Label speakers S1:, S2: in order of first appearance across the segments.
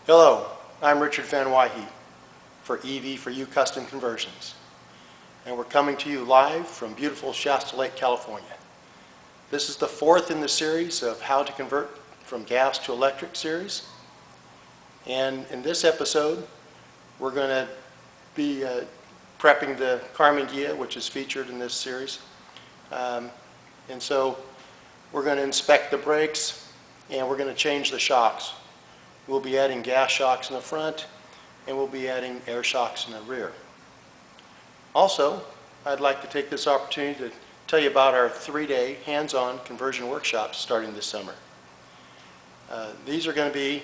S1: Hello, I'm Richard Van Wyhe for EV4U Custom Conversions, and we're coming to you live from beautiful Shasta Lake, California. This is the fourth in the series of How to Convert from Gas to Electric series, and in this episode we're going to be prepping the Karmann Ghia, which is featured in this series, and so we're going to inspect the brakes and we're going to change the shocks. We'll be adding gas shocks in the front, and we'll be adding air shocks in the rear. Also, I'd like to take this opportunity to tell you about our 3-day hands-on conversion workshops starting this summer. These are going to be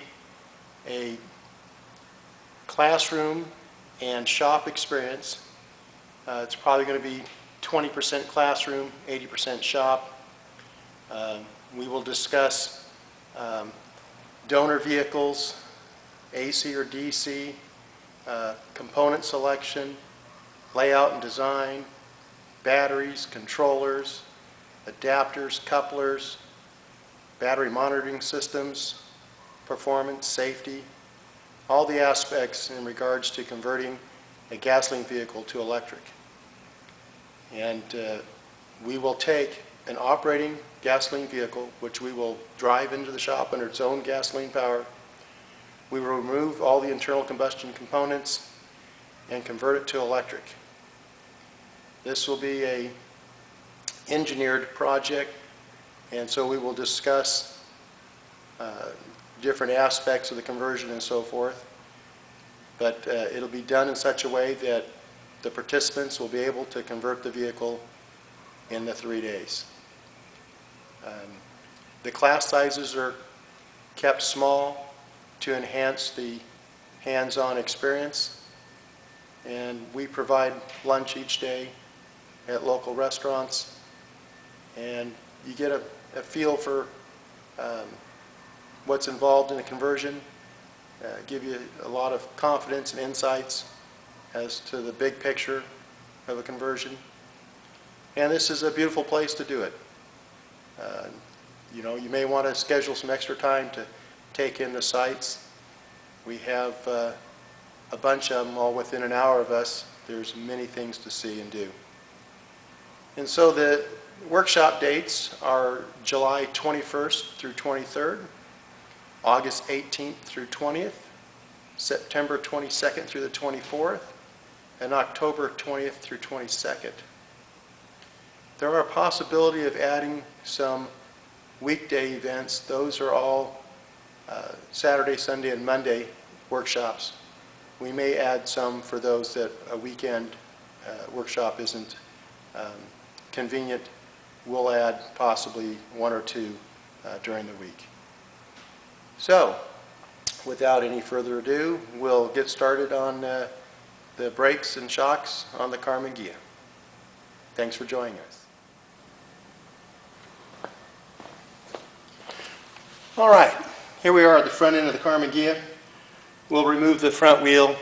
S1: a classroom and shop experience. It's probably going to be 20% classroom, 80% shop. We will discuss donor vehicles, AC or DC, component selection, layout and design, batteries, controllers, adapters, couplers, battery monitoring systems, performance, safety, all the aspects in regards to converting a gasoline vehicle to electric. And we will take an operating gasoline vehicle, which we will drive into the shop under its own gasoline power. We will remove all the internal combustion components and convert it to electric. This will be an engineered project, and so we will discuss different aspects of the conversion and so forth. But it'll be done in such a way that the participants will be able to convert the vehicle in the 3 days. The class sizes are kept small to enhance the hands-on experience, and we provide lunch each day at local restaurants, and you get a feel for what's involved in a conversion, give you a lot of confidence and insights as to the big picture of a conversion. And this is a beautiful place to do it. You know, you may want to schedule some extra time to take in the sights. We have a bunch of them all within an hour of us. There's many things to see and do. And so the workshop dates are July 21st through 23rd, August 18th through 20th, September 22nd through the 24th, and October 20th through 22nd. There are a possibility of adding some weekday events. Those are all Saturday, Sunday, and Monday workshops. We may add some for those that a weekend workshop isn't convenient. We'll add possibly 1 or 2 during the week. So, without any further ado, we'll get started on the brakes and shocks on the Karmann Ghia. Thanks for joining us. All right, here we are at the front end of the Karmann Ghia. We'll remove the front wheel,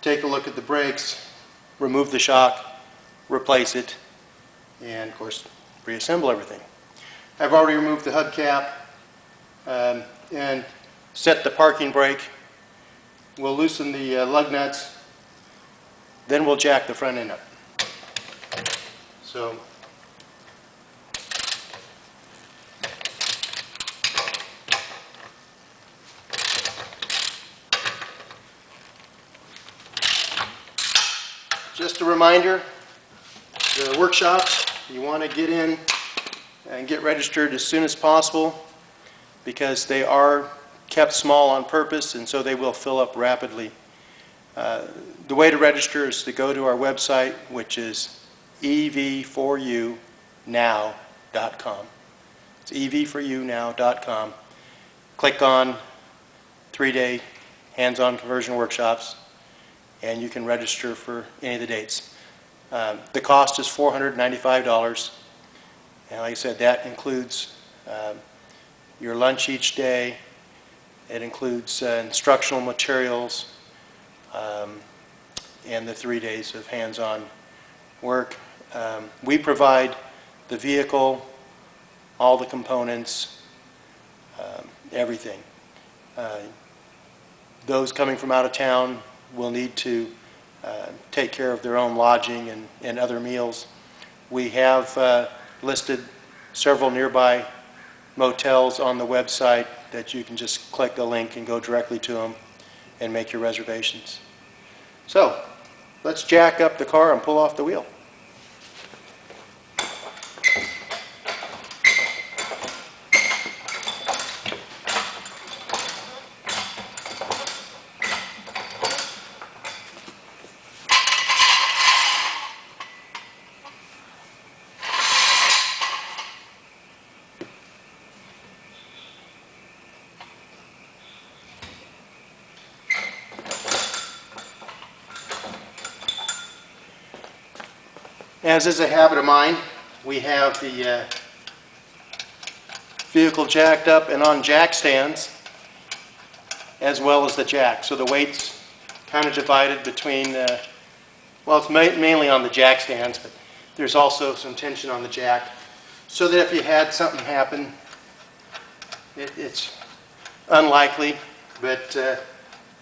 S1: take a look at the brakes, remove the shock, replace it, and of course reassemble everything. I've already removed the hubcap and set the parking brake. We'll loosen the lug nuts, then we'll jack the front end up. So just a reminder, the workshops, you want to get in and get registered as soon as possible because they are kept small on purpose, and so they will fill up rapidly. The way to register is to go to our website, which is EV4UNow.com. It's EV4UNow.com. Click on 3-day hands-on conversion workshops, and you can register for any of the dates. The cost is $495, and like I said, that includes your lunch each day. It includes instructional materials and the 3 days of hands-on work. We provide the vehicle, all the components, everything. those coming from out of town will need to take care of their own lodging and other meals. We have listed several nearby motels on the website that you can just click a link and go directly to them and make your reservations. So let's jack up the car and pull off the wheel. As is a habit of mine, we have the vehicle jacked up and on jack stands, as well as the jack. So the weight's kind of divided between, well, it's mainly on the jack stands, but there's also some tension on the jack, so that if you had something happen, it's unlikely, but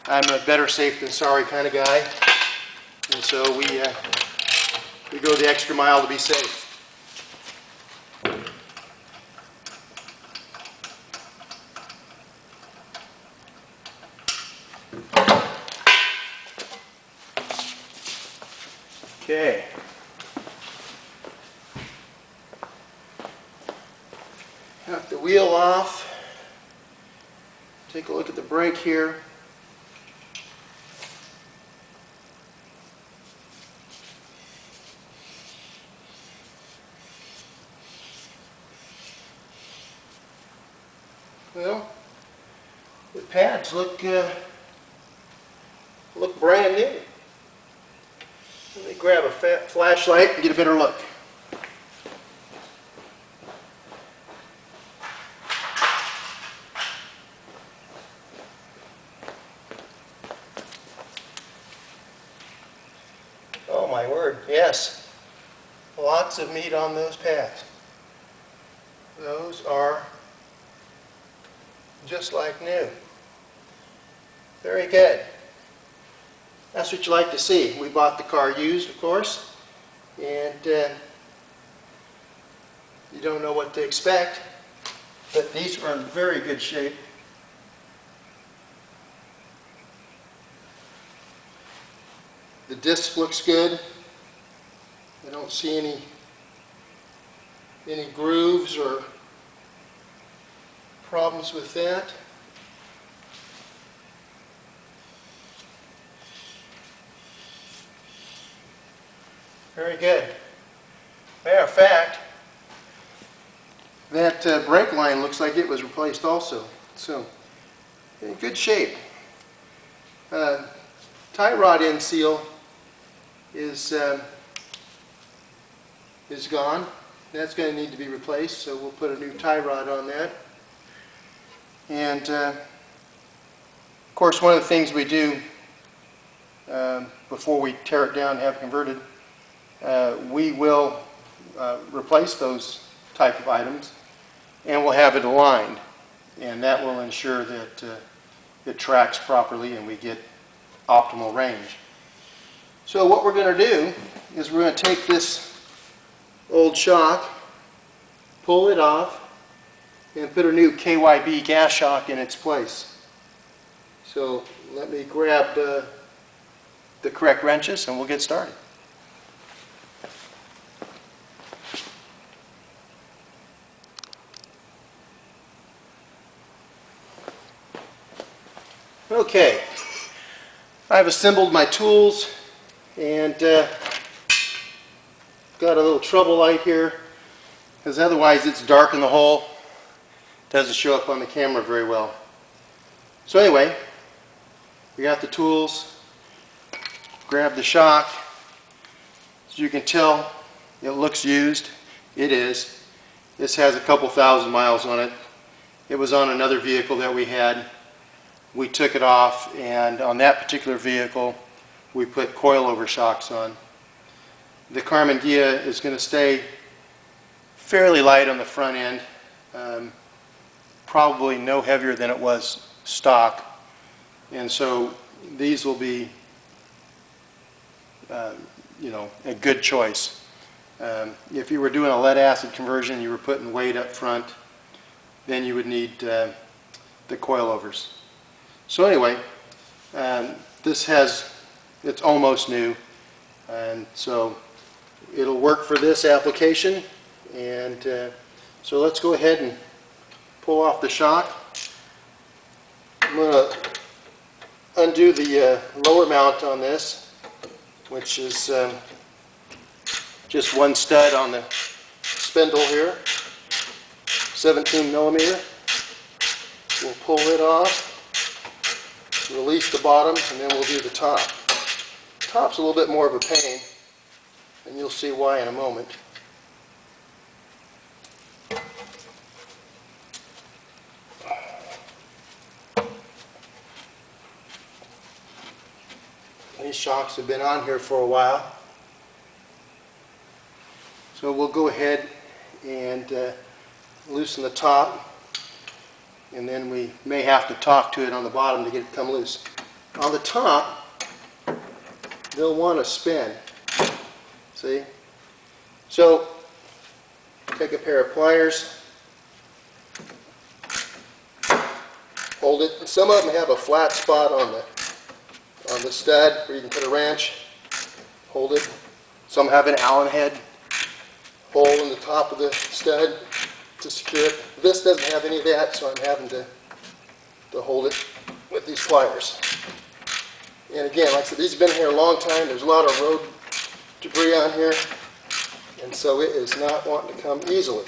S1: I'm a better safe than sorry kind of guy, and so we go the extra mile to be safe. Okay. Got the wheel off. Take a look at the brake here. Well, the pads look brand new. Let me grab a flashlight and get a better look. Oh my word, yes. Lots of meat on those pads. Those are just like new. Very good. That's what you like to see. We bought the car used, of course, and you don't know what to expect, but these are in very good shape. The disc looks good. I don't see any grooves or problems with that. Very good. Matter of fact, that brake line looks like it was replaced also. So, in good shape. Tie rod end seal is gone. That's going to need to be replaced, so we'll put a new tie rod on that. And of course, one of the things we do before we tear it down and have it converted, we will replace those type of items, and we'll have it aligned, and that will ensure that it tracks properly and we get optimal range. So what we're going to do is we're going to take this old shock, pull it off, and put a new KYB gas shock in its place. So let me grab the correct wrenches and we'll get started. Okay, I've assembled my tools and got a little trouble light here, because otherwise it's dark in the hole. Doesn't show up on the camera very well. So anyway, we got the tools, grab the shock. As you can tell, it looks used. It is. This has a couple thousand miles on it. It was on another vehicle that we had. We took it off, and on that particular vehicle we put coilover shocks on. The Karmann Ghia is going to stay fairly light on the front end, probably no heavier than it was stock. And so these will be, you know, a good choice. If you were doing a lead acid conversion, you were putting weight up front, then you would need the coilovers. So anyway, it's almost new, and so it'll work for this application. And so let's go ahead and pull off the shock. I'm going to undo the lower mount on this, which is just one stud on the spindle here, 17 millimeter. We'll pull it off, release the bottom, and then we'll do the top. Top's a little bit more of a pain, and you'll see why in a moment. These shocks have been on here for a while. So we'll go ahead and loosen the top, and then we may have to talk to it on the bottom to get it to come loose. On the top, they'll want to spin. See? So take a pair of pliers, hold it. Some of them have a flat spot on the stud where you can put a wrench. Hold it. Some have an Allen head hole in the top of the stud to secure it. This doesn't have any of that, so I'm having to hold it with these pliers. And again, like I said, these have been here a long time. There's a lot of road debris on here, and so it is not wanting to come easily.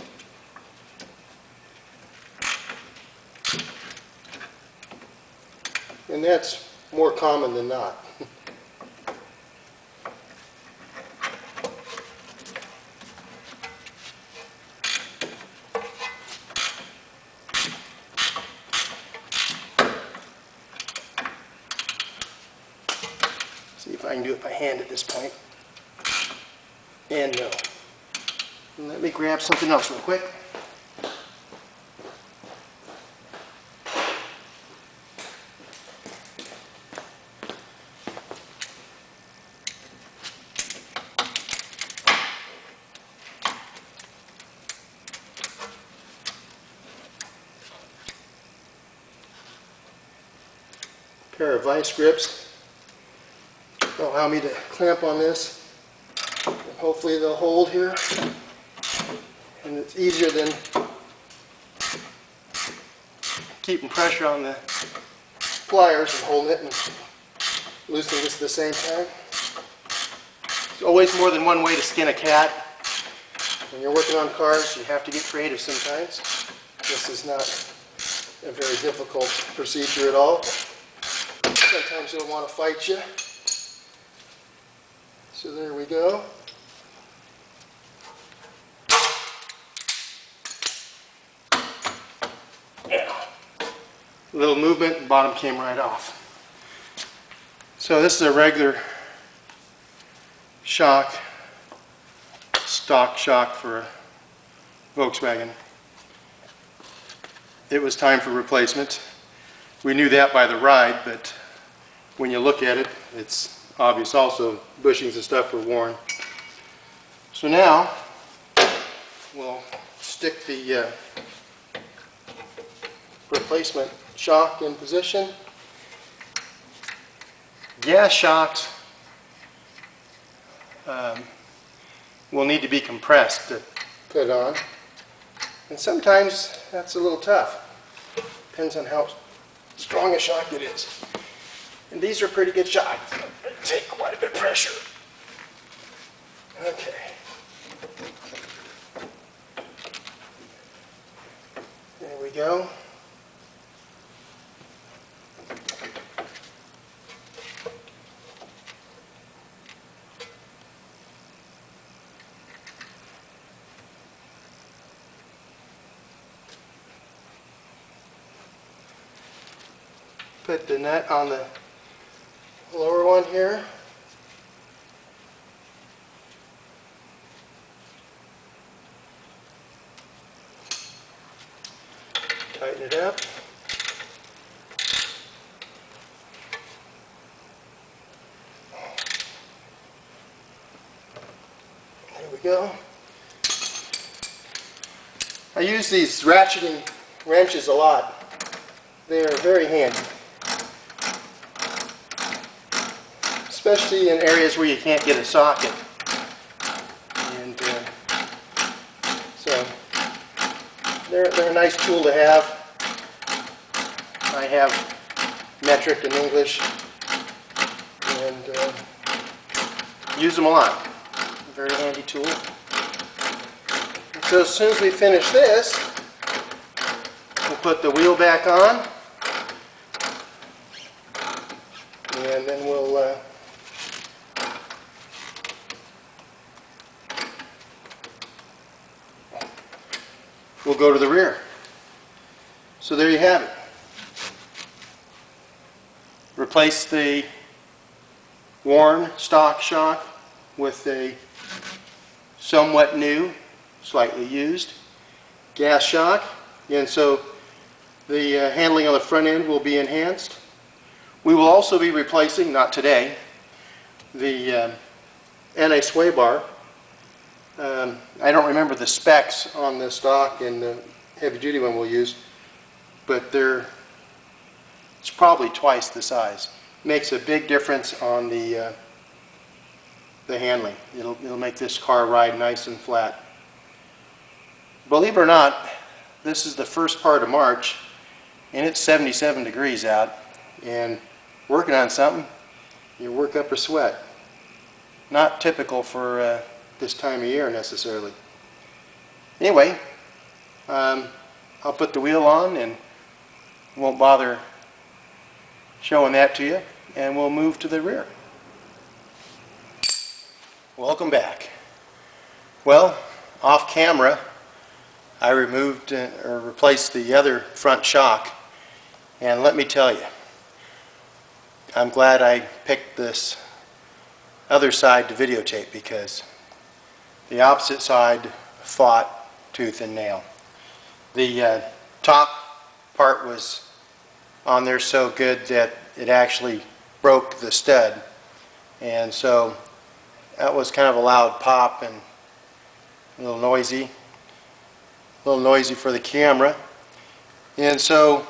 S1: And that's more common than not. See if I can do it by hand at this point. And no. And let me grab something else real quick. Pair of vice grips will allow me to clamp on this, and hopefully they'll hold here, and it's easier than keeping pressure on the pliers and holding it and loosening this at the same time. There's always more than one way to skin a cat. When you're working on cars, you have to get creative sometimes. This is not a very difficult procedure at all. Sometimes they'll want to fight you. So there we go. Yeah. A little movement, the bottom came right off. So this is a regular shock, stock shock for a Volkswagen. It was time for replacement. We knew that by the ride, but when you look at it, it's obvious also bushings and stuff were worn. So now we'll stick the replacement shock in position. Gas shocks will need to be compressed to put on, and sometimes that's a little tough. Depends on how strong a shock it is. And these are pretty good shocks. They take quite a bit of pressure. Okay. There we go. Put the nut on the lower one here. Tighten it up. go. I use these ratcheting wrenches a lot. They are very handy, especially in areas where you can't get a socket. And so they're a nice tool to have. I have metric and English, and use them a lot. Very handy tool. So as soon as we finish this, we'll put the wheel back on, and then we'll go to the rear. So there you have it. Replace the worn stock shock with a somewhat new, slightly used gas shock, and so the handling on the front end will be enhanced. We will also be replacing, not today, the anti-sway bar. I don't remember the specs on the stock and the heavy-duty one we'll use, but it's probably twice the size. Makes a big difference on the handling. It'll make this car ride nice and flat. Believe it or not, this is the first part of March, and it's 77 degrees out, and working on something, you work up a sweat. Not typical for this time of year necessarily. Anyway, I'll put the wheel on and won't bother showing that to you, and we'll move to the rear. Welcome back. Well, off camera, I removed or replaced the other front shock, and let me tell you, I'm glad I picked this other side to videotape, because the opposite side fought tooth and nail. The top part was on there so good that it actually broke the stud, and so that was kind of a loud pop and a little noisy for the camera. And so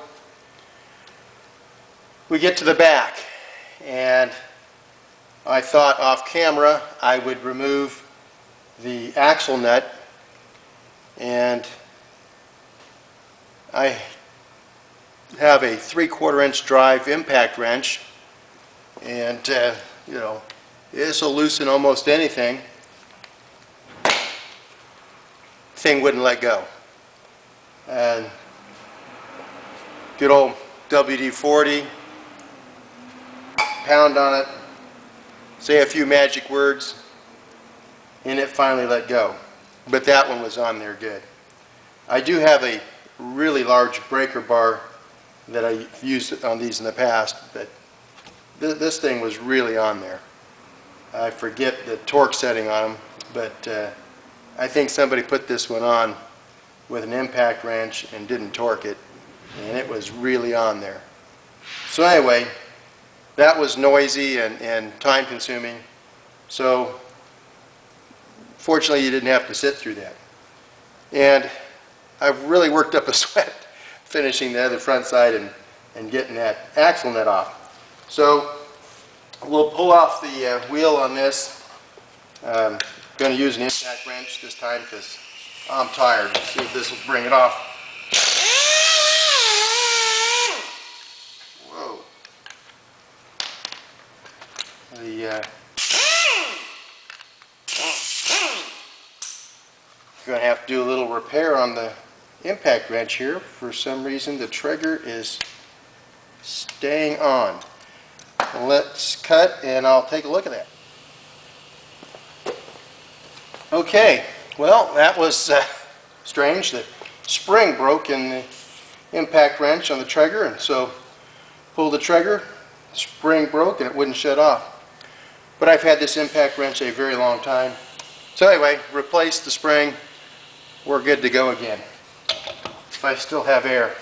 S1: we get to the back, and I thought off camera I would remove the axle nut, and I have a 3/4 inch drive impact wrench, and you know, this will loosen almost anything. Thing wouldn't let go. And good old WD-40, pound on it, say a few magic words, and it finally let go. But that one was on there good. I do have a really large breaker bar that I've used on these in the past, but this thing was really on there. I forget the torque setting on them, but I think somebody put this one on with an impact wrench and didn't torque it, and it was really on there. So anyway, that was noisy and time consuming, so fortunately you didn't have to sit through that. And I've really worked up a sweat finishing the other front side and getting that axle nut off. So we'll pull off the wheel on this. Going to use an impact wrench this time because I'm tired. See if this will bring it off. Whoa. Going to have to do a little repair on the impact wrench here. For some reason the trigger is staying on. Let's cut and I'll take a look at that. Okay, well, that was strange. The spring broke in the impact wrench on the trigger, and so pulled the trigger, the spring broke, and it wouldn't shut off. But I've had this impact wrench a very long time. So anyway, replaced the spring. We're good to go again. If I still have air.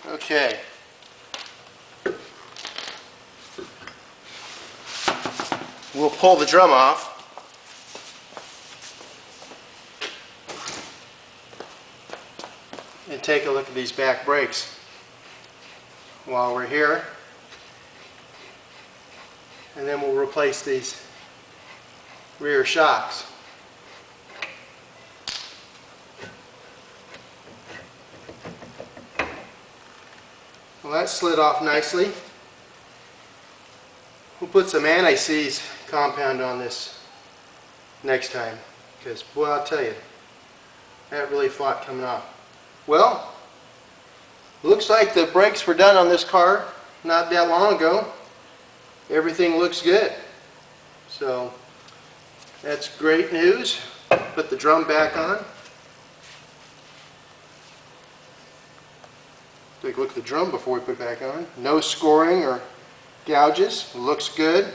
S1: Okay. we'll pull the drum off. And take a look at these back brakes while we're here. And then we'll replace these rear shocks. Well, that slid off nicely. We'll put some anti-seize compound on this next time, because boy, I'll tell you, that really fought coming off. Well, looks like the brakes were done on this car not that long ago. Everything looks good. So that's great news. Put the drum back on. Take a look at the drum before we put it back on. No scoring or gouges. Looks good.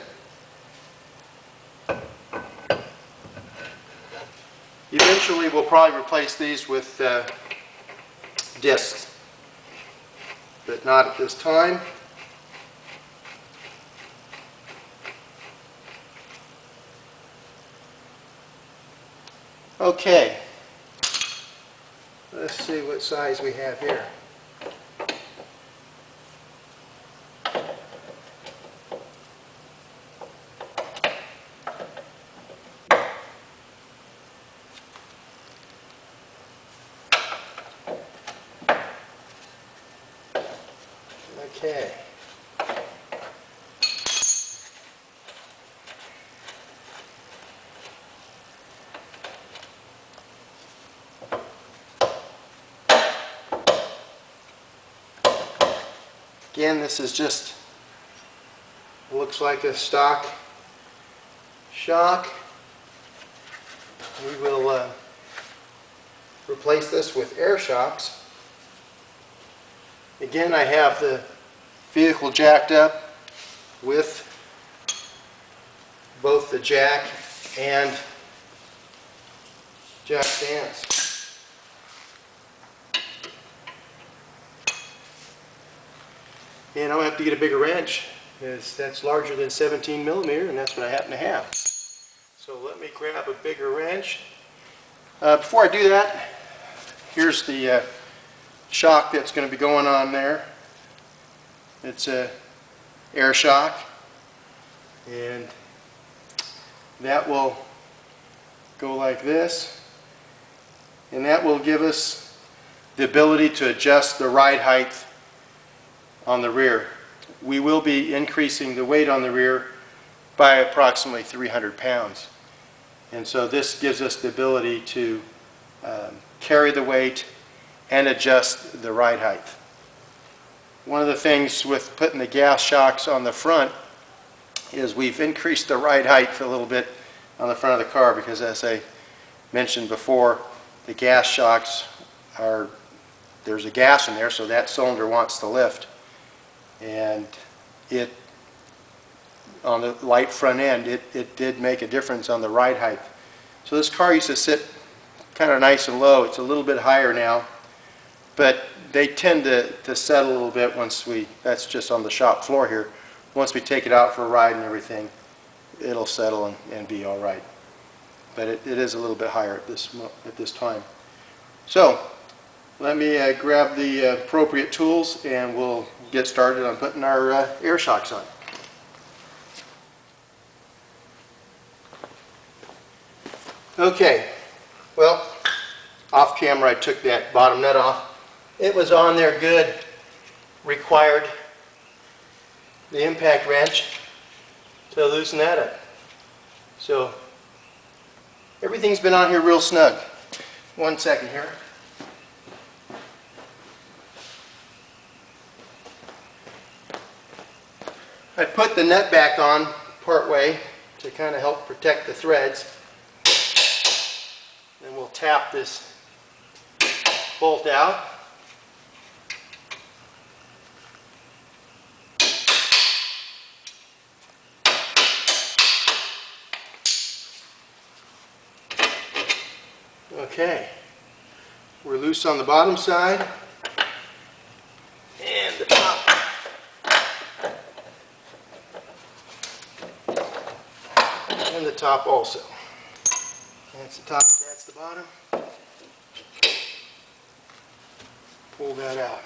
S1: Eventually we'll probably replace these with discs, but not at this time. Okay, let's see what size we have here. Okay. Again, this is just, looks like a stock shock. We will replace this with air shocks. Again, I have the vehicle jacked up with both the jack and jack stands. And I'll have to get a bigger wrench, because that's larger than 17 millimeter, and that's what I happen to have. So let me grab a bigger wrench. Before I do that, here's the shock that's going to be going on there. It's a air shock, and that will go like this, and that will give us the ability to adjust the ride height on the rear. We will be increasing the weight on the rear by approximately 300 pounds, and so this gives us the ability to carry the weight and adjust the ride height. One of the things with putting the gas shocks on the front is we've increased the ride height a little bit on the front of the car, because as I mentioned before, the gas shocks are, there's a gas in there, so that cylinder wants to lift, and it, on the light front end, it did make a difference on the ride height. So this car used to sit kind of nice and low. It's a little bit higher now, but they tend to settle a little bit once we, that's just on the shop floor here, once we take it out for a ride and everything, it'll settle and be all right. But it is a little bit higher at this time. So let me grab the appropriate tools, and we'll get started on putting our air shocks on. Okay, well, off camera I took that bottom nut off. It was on there good, required the impact wrench to loosen that up. So everything's been on here real snug. One second here. I put the nut back on part way to kind of help protect the threads. Then we'll tap this bolt out. Okay, we're loose on the bottom side and the top. top also. That's the top, that's the bottom. Pull that out.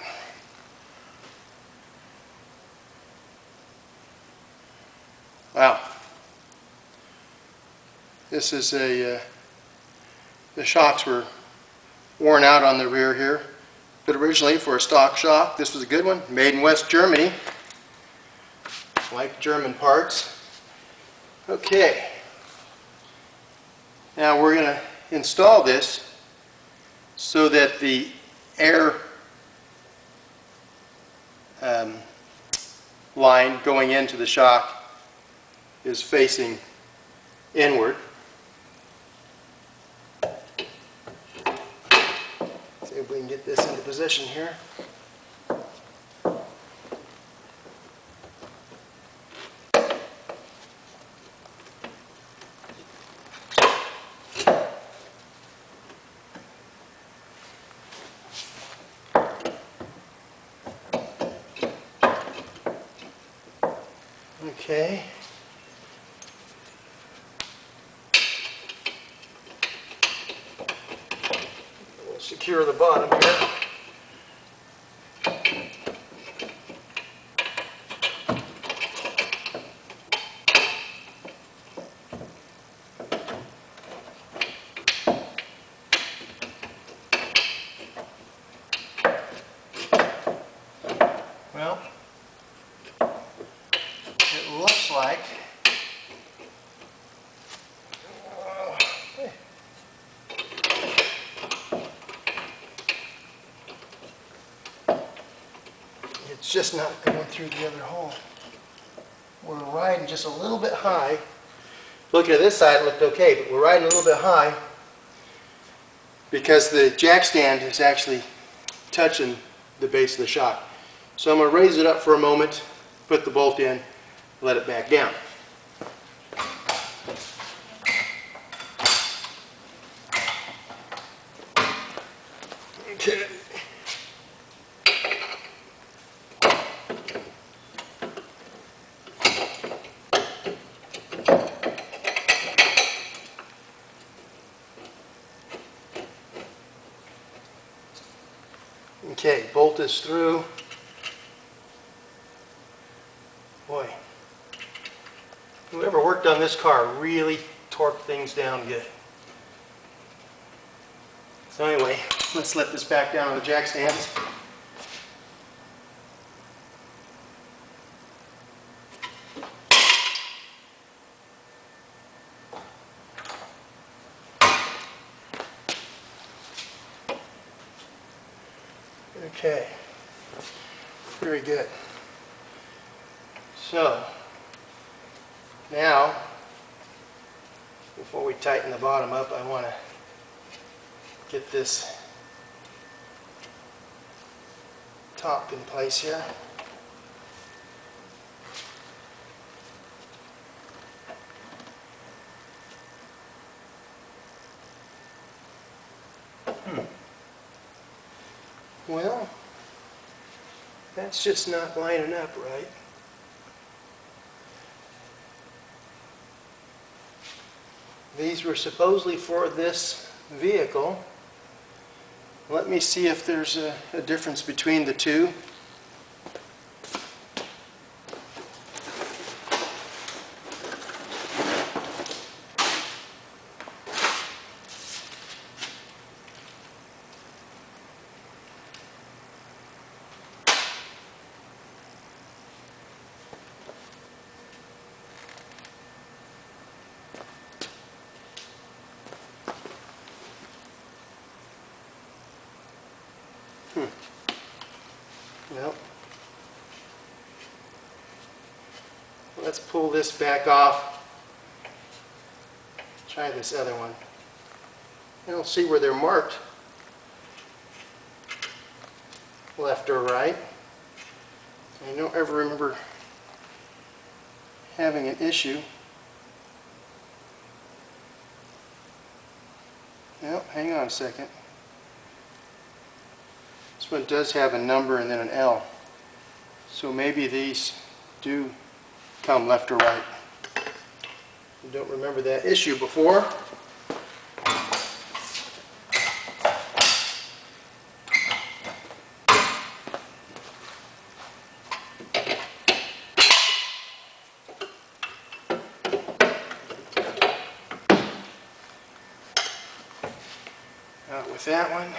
S1: Wow. This is the shocks were worn out on the rear here, but originally for a stock shock, this was a good one, made in West Germany, like German parts. Okay, now we're going to install this so that the air line going into the shock is facing inward. See if we can get this into position here. Okay. We'll secure the bottom here. Well, it looks like it's just not going through the other hole. We're riding just a little bit high. Looking at this side, it looked okay, but we're riding a little bit high because the jack stand is actually touching the base of the shock. So I'm going to raise it up for a moment, put the bolt in, let it back down. Okay. Okay, bolt is through. Boy, whoever worked on this car really torqued things down good. So anyway, let's let this back down on the jack stands. Okay, very good. So, now, before we tighten the bottom up, I want to get this top in place here. Well, that's just not lining up right. These were supposedly for this vehicle. Let me see if there's a difference between the two. Well, let's pull this back off. Try this other one. I don't see where they're marked, left or right. I don't ever remember having an issue. Well, hang on a second. This one does have a number and then an L. So maybe these do come left or right. You don't remember that issue before. Out with that one.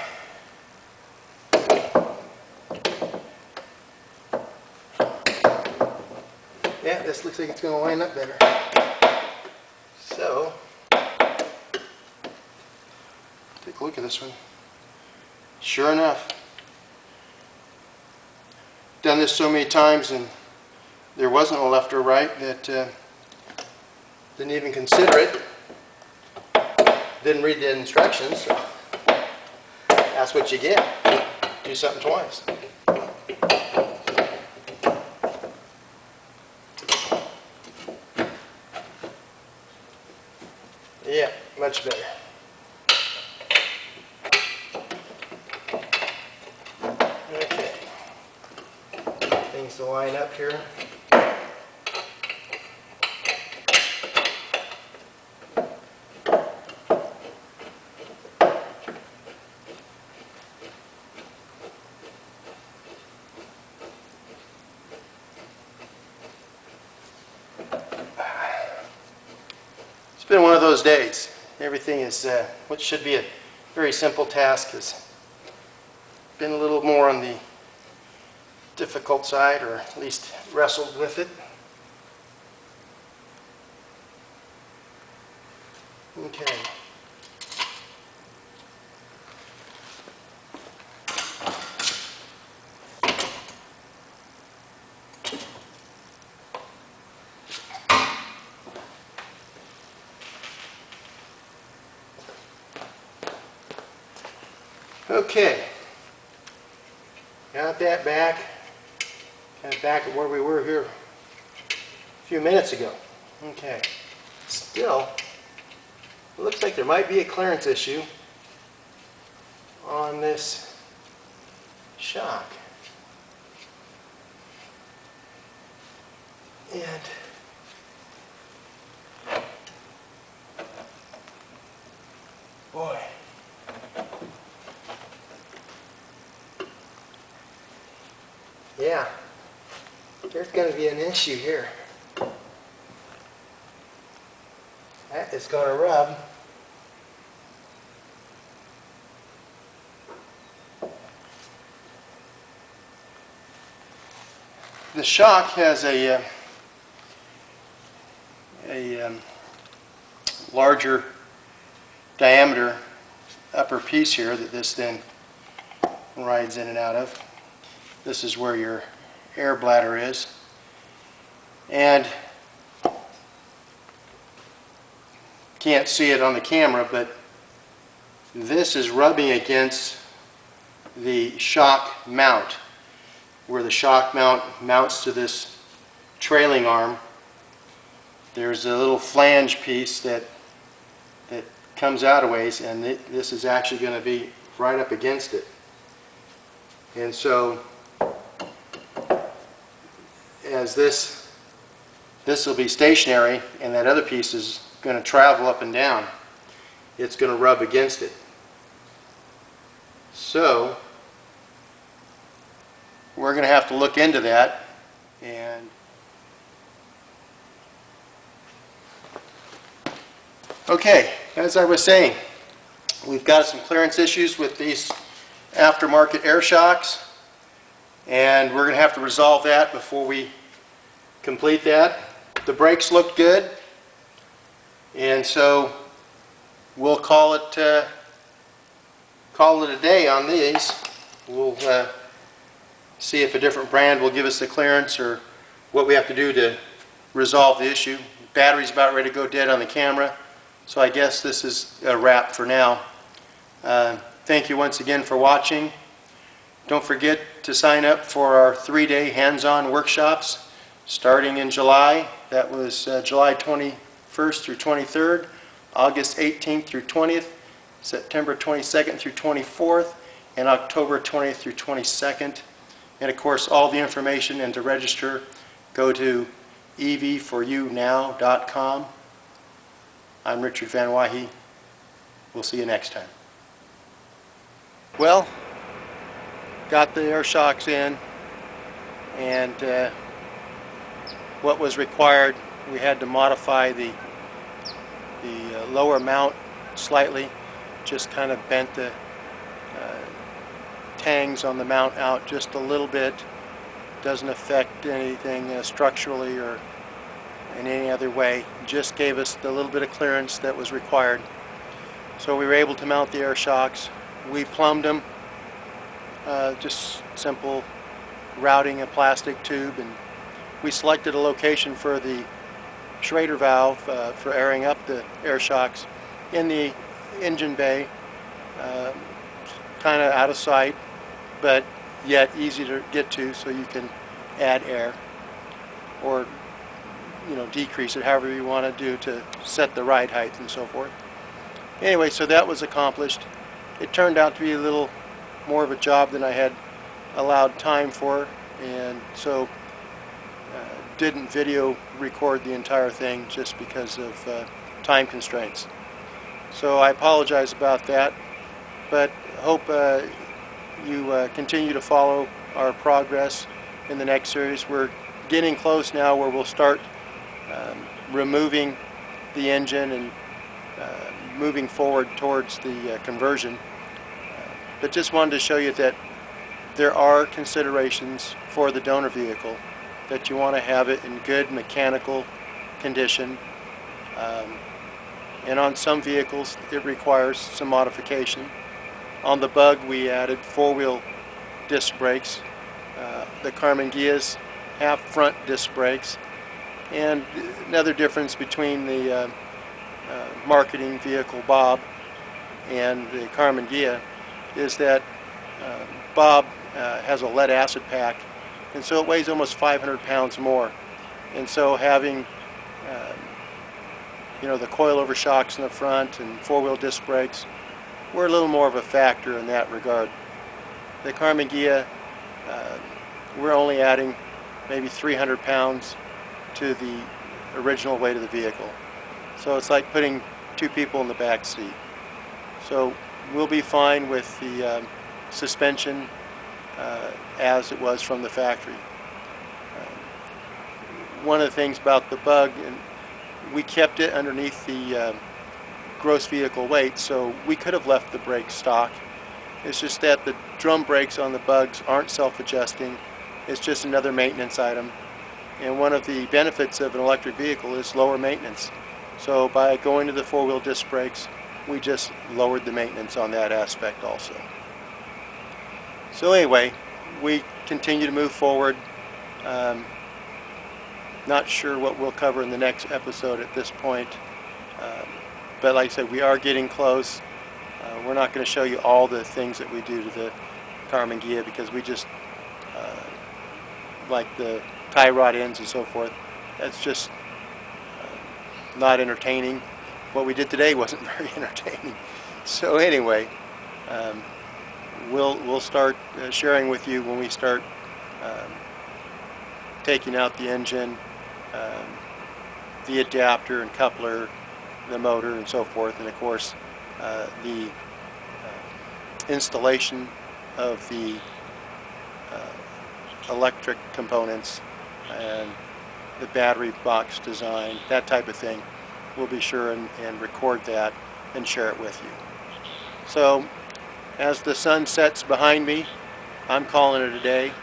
S1: Yeah, this looks like it's going to line up better. So, take a look at this one. Sure enough, done this so many times and there wasn't a left or right that didn't even consider it. Didn't read the instructions. So that's what you get. Do something twice. Yeah, much better. Okay. Things to line up here. It's been one of those days. Everything is, what should be a very simple task has been a little more on the difficult side, or at least wrestled with it. Okay. Okay, got that back, kind of back at where we were here a few minutes ago. Okay, still, it looks like there might be a clearance issue on this shock. And boy, yeah, there's going to be an issue here. That is going to rub. The shock has a larger diameter upper piece here that this then rides in and out of. This is where your air bladder is. And can't see it on the camera, but this is rubbing against the shock mount, where the shock mount mounts to this trailing arm. There's a little flange piece that comes out a ways, and this is actually going to be right up against it. And so as this will be stationary and that other piece is going to travel up and down, it's going to rub against it. So we're going to have to look into that. And okay, as I was saying, we've got some clearance issues with these aftermarket air shocks, and we're going to have to resolve that before we complete that. The brakes look good, and so we'll call it a day on these. We'll see if a different brand will give us the clearance, or what we have to do to resolve the issue. Battery's about ready to go dead on the camera, so I guess this is a wrap for now. Thank you once again for watching. Don't forget to sign up for our 3-day hands-on workshops starting in July. That was July 21st through 23rd, August 18th through 20th, September 22nd through 24th, and October 20th through 22nd. And of course, all the information and to register, go to EV4UNow.com. I'm Richard Van Wyhe. We'll see you next time. Well, got the air shocks in, and what was required, we had to modify the lower mount slightly, just kind of bent the tangs on the mount out just a little bit. Doesn't affect anything structurally or in any other way. Just gave us the little bit of clearance that was required. So we were able to mount the air shocks. We plumbed them, just simple routing a plastic tube, and we selected a location for the Schrader valve for airing up the air shocks in the engine bay, kind of out of sight, but yet easy to get to, so you can add air or decrease it however you want to do to set the ride height and so forth. Anyway, so that was accomplished. It turned out to be a little more of a job than I had allowed time for, and so didn't video record the entire thing just because of time constraints. So I apologize about that, but hope you continue to follow our progress in the next series. We're getting close now where we'll start removing the engine and moving forward towards the conversion. But just wanted to show you that there are considerations for the donor vehicle, that you want to have it in good mechanical condition. And on some vehicles it requires some modification. On the Bug we added four-wheel disc brakes. The Karmann Ghias have front disc brakes. And another difference between the marketing vehicle Bob and the Karmann Ghia is that Bob has a lead acid pack, and so it weighs almost 500 pounds more. And so having the coilover shocks in the front and four-wheel disc brakes were a little more of a factor in that regard. The Karmann Ghia, we're only adding maybe 300 pounds to the original weight of the vehicle. So it's like putting two people in the back seat. So we'll be fine with the suspension as it was from the factory. One of the things about the Bug, and we kept it underneath the gross vehicle weight, so we could have left the brakes stock. It's just that the drum brakes on the Bugs aren't self-adjusting. It's just another maintenance item. And one of the benefits of an electric vehicle is lower maintenance. So by going to the four-wheel disc brakes, we just lowered the maintenance on that aspect also. So anyway, we continue to move forward. Not sure what we'll cover in the next episode at this point. But like I said, we are getting close. We're not going to show you all the things that we do to the Karmann Ghia, because we just like the tie rod ends and so forth. That's just not entertaining. What we did today wasn't very entertaining. So anyway, we'll start sharing with you when we start taking out the engine, the adapter and coupler, the motor and so forth, and of course the installation of the electric components and the battery box design, that type of thing. We'll be sure and record that and share it with you. So as the sun sets behind me, I'm calling it a day.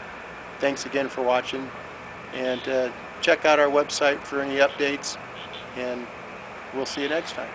S1: Thanks again for watching, and check out our website for any updates, and we'll see you next time.